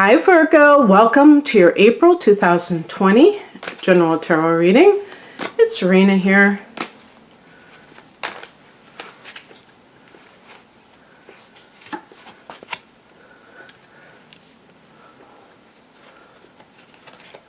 Hi Virgo, welcome to your April 2020 General Tarot reading. It's Serena here.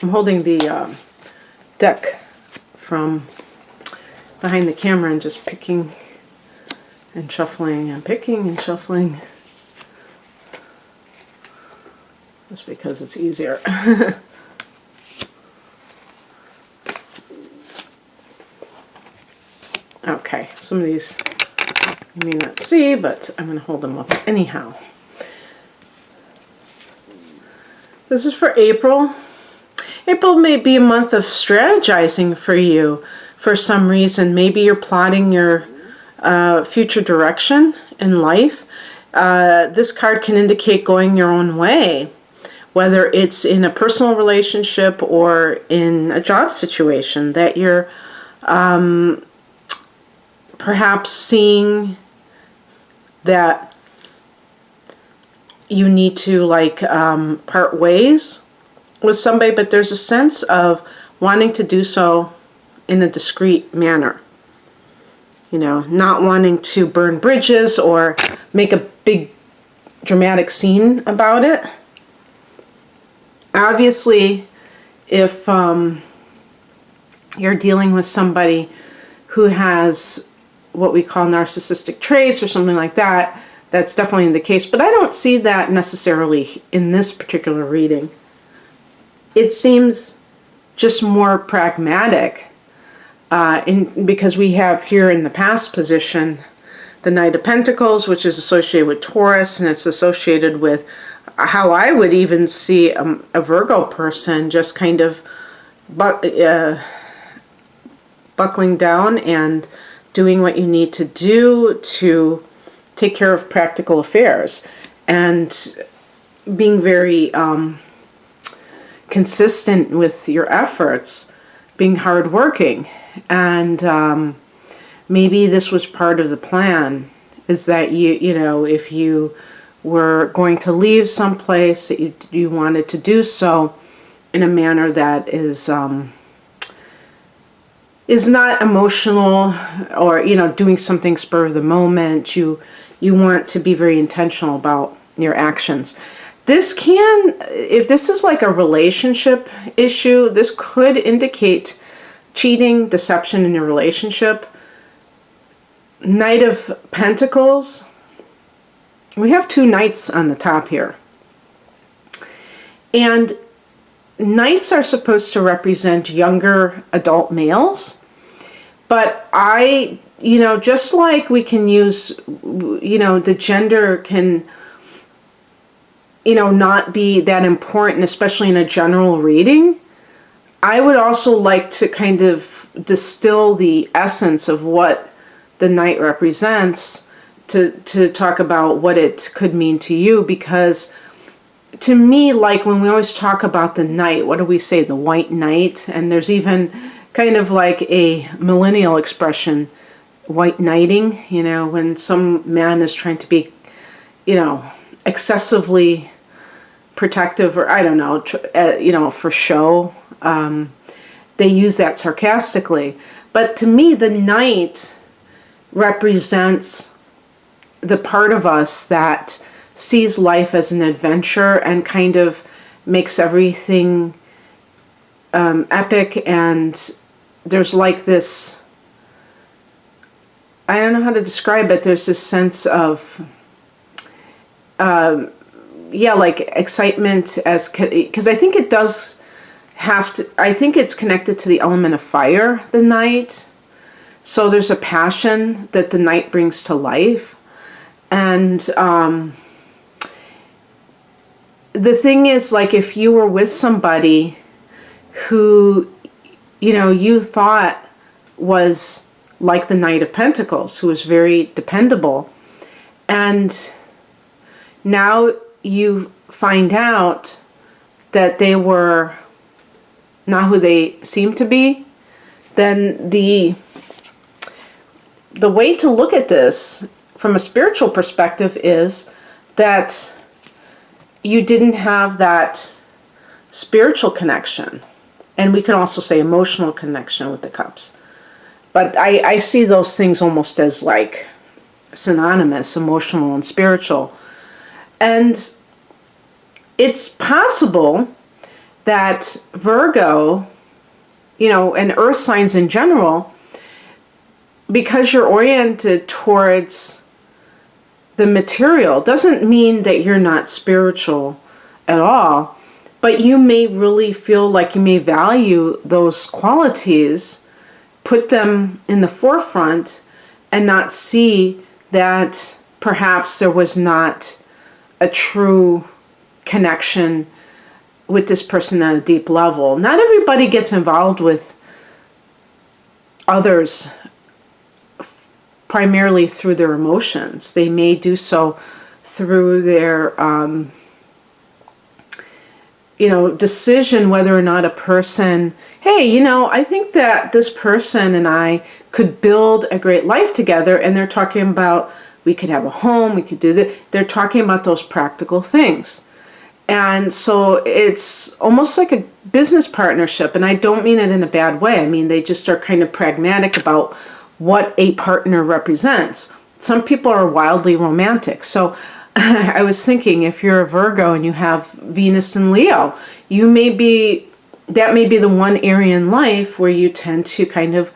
I'm holding the deck from behind the camera and just picking and shuffling and picking and shuffling. Just because it's easier. Okay, some of these you may not see, but I'm going to hold them up anyhow. This is for April. April may be a month of strategizing for you for some reason. Maybe you're plotting your future direction in life. This card can indicate going your own way, whether it's in a personal relationship or in a job situation, that you're perhaps seeing that you need to part ways with somebody, but there's a sense of wanting to do so in a discreet manner. You know, not wanting to burn bridges or make a big dramatic scene about it. Obviously, if you're dealing with somebody who has what we call narcissistic traits or something like that, that's definitely the case. But I don't see that necessarily in this particular reading. It seems just more pragmatic because we have here in the past position the Knight of Pentacles, which is associated with Taurus, and it's associated with how I would even see a Virgo person just kind of buckling down and doing what you need to do to take care of practical affairs and being very consistent with your efforts, being hardworking. And maybe this was part of the plan, is that you know, if you were going to leave someplace, that you wanted to do so in a manner that is not emotional or, you know, doing something spur of the moment. You want to be very intentional about your actions. This can, if this is like a relationship issue, this could indicate cheating, deception in your relationship. Knight of Pentacles. We have two knights on the top here. And knights are supposed to represent younger adult males. But you know, just like we can use, you know, the gender can, you know, not be that important, especially in a general reading. I would also like to kind of distill the essence of what the knight represents to talk about what it could mean to you, because to me, like when we always talk about the knight, what do we say? The white knight. And there's even kind of like a millennial expression, white knighting, you know, when some man is trying to be, you know, excessively protective, or I don't know, you know, for show. They use that sarcastically. But to me, the knight represents the part of us that sees life as an adventure and kind of makes everything epic. And there's like this, I don't know how to describe it, there's this sense of yeah, like excitement, as because I think it does have to, I think it's connected to the element of fire, the knight. So there's a passion that the knight brings to life. And the thing is, like, if you were with somebody who, you know, you thought was like the Knight of Pentacles, who was very dependable, and now you find out that they were not who they seemed to be, then the way to look at this from a spiritual perspective is that you didn't have that spiritual connection. And we can also say emotional connection with the cups. But I see those things almost as like synonymous, emotional and spiritual. And it's possible that Virgo, and earth signs in general, because you're oriented towards the material, doesn't mean that you're not spiritual at all, but you may really feel like you may value those qualities, put them in the forefront, and not see that perhaps there was not a true connection with this person at a deep level. Not everybody gets involved with others primarily through their emotions. They may do so through their decision whether or not a person, hey, I think that this person and I could build a great life together. And they're talking about, we could have a home, we could do that. They're talking about those practical things. And so it's almost like a business partnership. And I don't mean it in a bad way. I mean, they just are kind of pragmatic about what a partner represents. Some people are wildly romantic. So I was thinking, if you're a Virgo and you have Venus and Leo, that may be the one area in life where you tend to kind of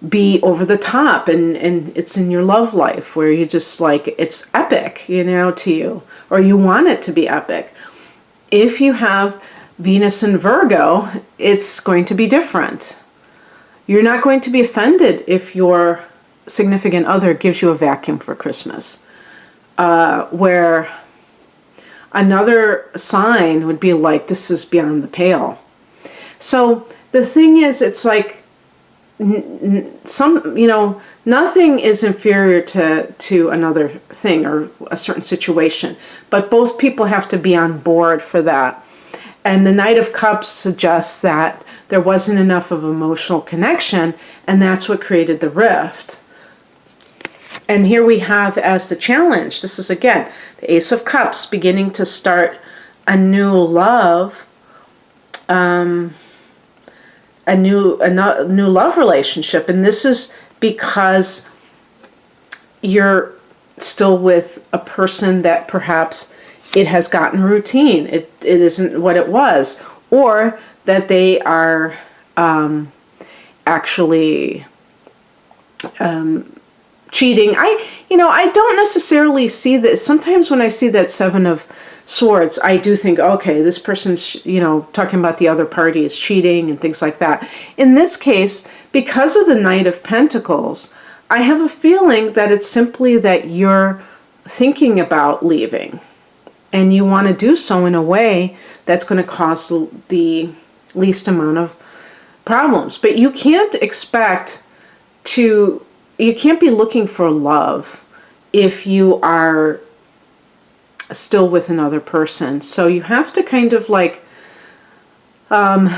be over the top, and it's in your love life where you just like, it's epic, to you, or you want it to be epic. If you have Venus and Virgo, it's going to be different. You're not going to be offended if your significant other gives you a vacuum for Christmas. Where another sign would be like, this is beyond the pale. So the thing is, it's like nothing is inferior to another thing or a certain situation, but both people have to be on board for that. And the Knight of Cups suggests that there wasn't enough of emotional connection, and that's what created the rift. And here we have as the challenge, this is again, the Ace of Cups, beginning to start a new love, a new love relationship. And this is because you're still with a person that perhaps it has gotten routine. It isn't what it was. Or that they are actually cheating. I don't necessarily see this. Sometimes when I see that Seven of Swords, I do think, okay, this person's, talking about the other party is cheating and things like that. In this case, because of the Knight of Pentacles, I have a feeling that it's simply that you're thinking about leaving, and you want to do so in a way that's going to cause the least amount of problems. But you can't you can't be looking for love if you are still with another person. So you have to kind of like, tie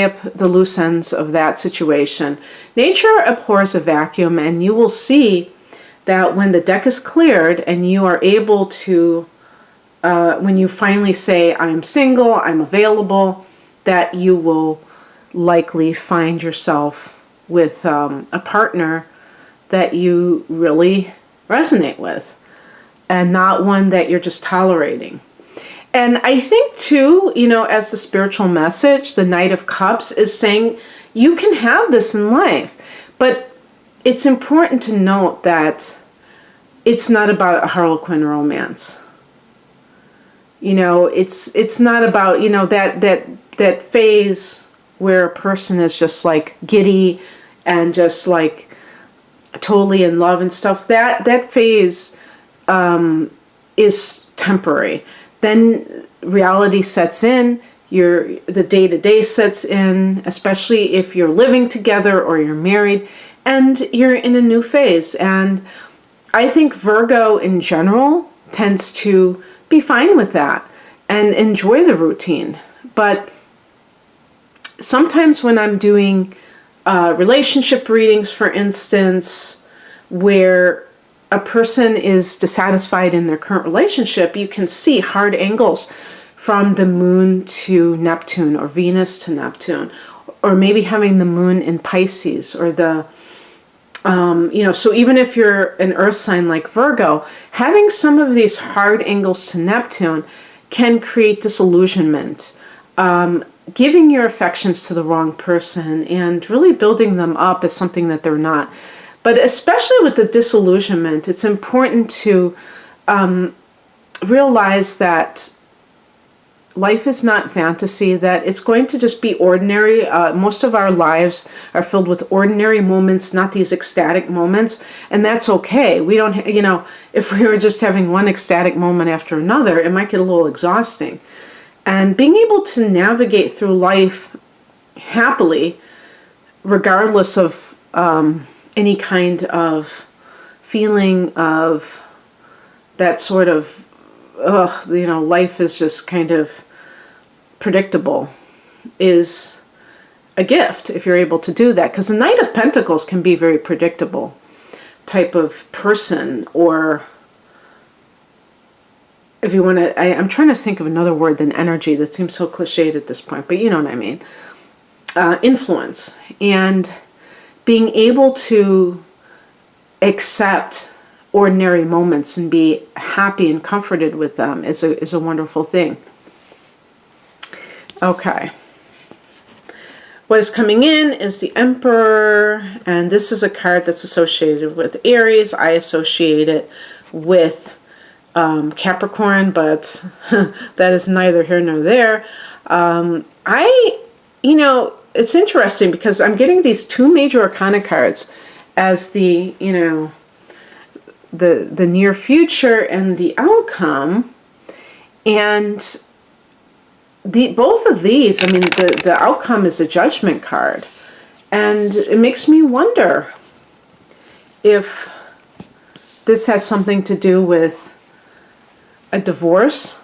up the loose ends of that situation. Nature abhors a vacuum, and you will see that when the deck is cleared and you are able to, when you finally say, I'm single, I'm available, that you will likely find yourself with a partner that you really resonate with, and not one that you're just tolerating. And I think too, as the spiritual message, the Knight of Cups is saying you can have this in life, but it's important to note that it's not about a Harlequin romance. It's not about, that phase where a person is just like giddy and just like totally in love and stuff. That phase is temporary. Then reality sets in, the day-to-day sets in, especially if you're living together or you're married, and you're in a new phase. And I think Virgo in general tends to be fine with that and enjoy the routine. But sometimes when I'm doing relationship readings, for instance, where a person is dissatisfied in their current relationship, you can see hard angles from the moon to Neptune or Venus to Neptune, or maybe having the moon in Pisces or the, so even if you're an earth sign like Virgo, having some of these hard angles to Neptune can create disillusionment, giving your affections to the wrong person and really building them up as something that they're not. But especially with the disillusionment, it's important to realize that life is not fantasy, that it's going to just be ordinary. Most of our lives are filled with ordinary moments, not these ecstatic moments, and that's okay. We don't, if we were just having one ecstatic moment after another, it might get a little exhausting. And being able to navigate through life happily, regardless of any kind of feeling of that sort of, life is just kind of predictable, is a gift if you're able to do that. Because the Knight of Pentacles can be very predictable type of person, or if you want to, I'm trying to think of another word than energy that seems so cliched at this point, but you know what I mean. Influence, and being able to accept ordinary moments and be happy and comforted with them is a wonderful thing. Okay. What is coming in is the Emperor, and this is a card that's associated with Aries. I associate it with Capricorn, but that is neither here nor there. It's interesting because I'm getting these two major arcana cards as the near future and the outcome, and both of these, the outcome is a Judgment card, and it makes me wonder if this has something to do with a divorce.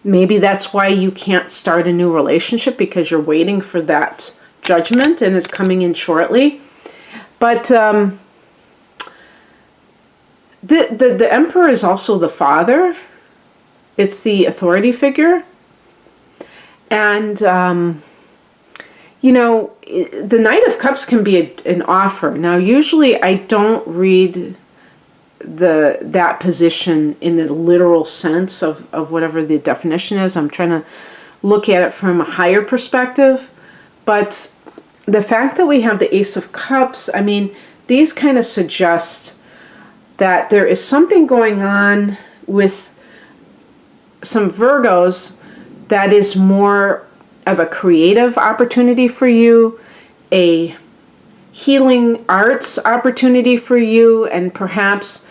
Maybe that's why you can't start a new relationship, because you're waiting for that judgment and it's coming in shortly. But the Emperor is also the father. It's the authority figure. And, the Knight of Cups can be an offer. Now, usually I don't read that position in the literal sense of whatever the definition is. I'm trying to look at it from a higher perspective. But the fact that we have the Ace of Cups, these kind of suggest that there is something going on with some Virgos that is more of a creative opportunity for you, a healing arts opportunity for you, and perhaps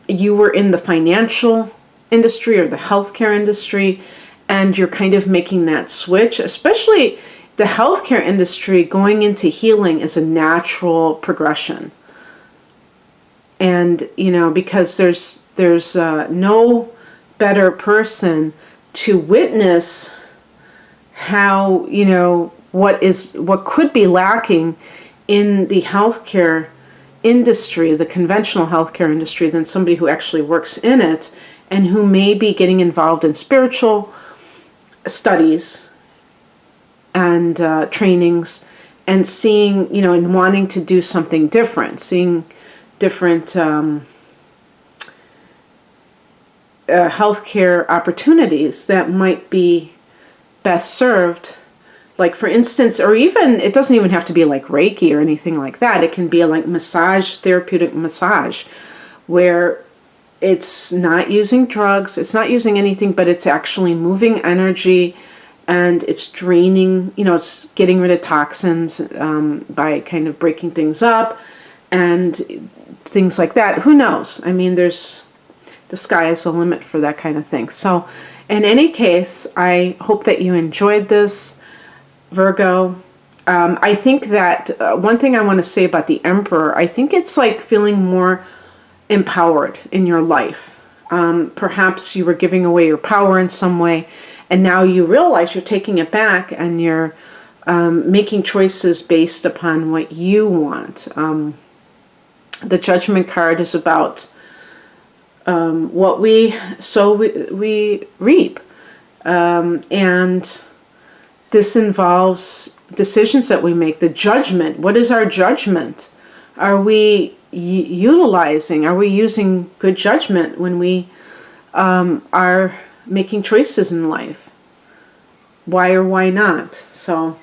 you were in the financial industry or the healthcare industry, and you're kind of making that switch. Especially the healthcare industry, going into healing is a natural progression. And, because there's no better person to witness how, what could be lacking in the healthcare industry, the conventional healthcare industry, than somebody who actually works in it and who may be getting involved in spiritual studies and trainings, and seeing, and wanting to do something different, seeing different healthcare opportunities that might be best served. Like, for instance, or even, it doesn't even have to be like Reiki or anything like that. It can be like massage, therapeutic massage, where it's not using drugs, it's not using anything, but it's actually moving energy, and it's draining, it's getting rid of toxins by kind of breaking things up and things like that. Who knows? The sky is the limit for that kind of thing. So in any case, I hope that you enjoyed this, Virgo. I think that one thing I want to say about the Emperor, I think it's like feeling more empowered in your life. Perhaps you were giving away your power in some way, and now you realize you're taking it back, and you're making choices based upon what you want. The Judgment card is about what we sow, we reap. And this involves decisions that we make. The judgment, what is our judgment? Are we utilizing, are we using good judgment when we are making choices in life? Why or why not? So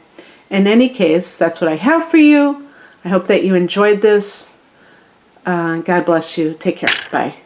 in any case, that's what I have for you. I hope that you enjoyed this. God bless you. Take care. Bye.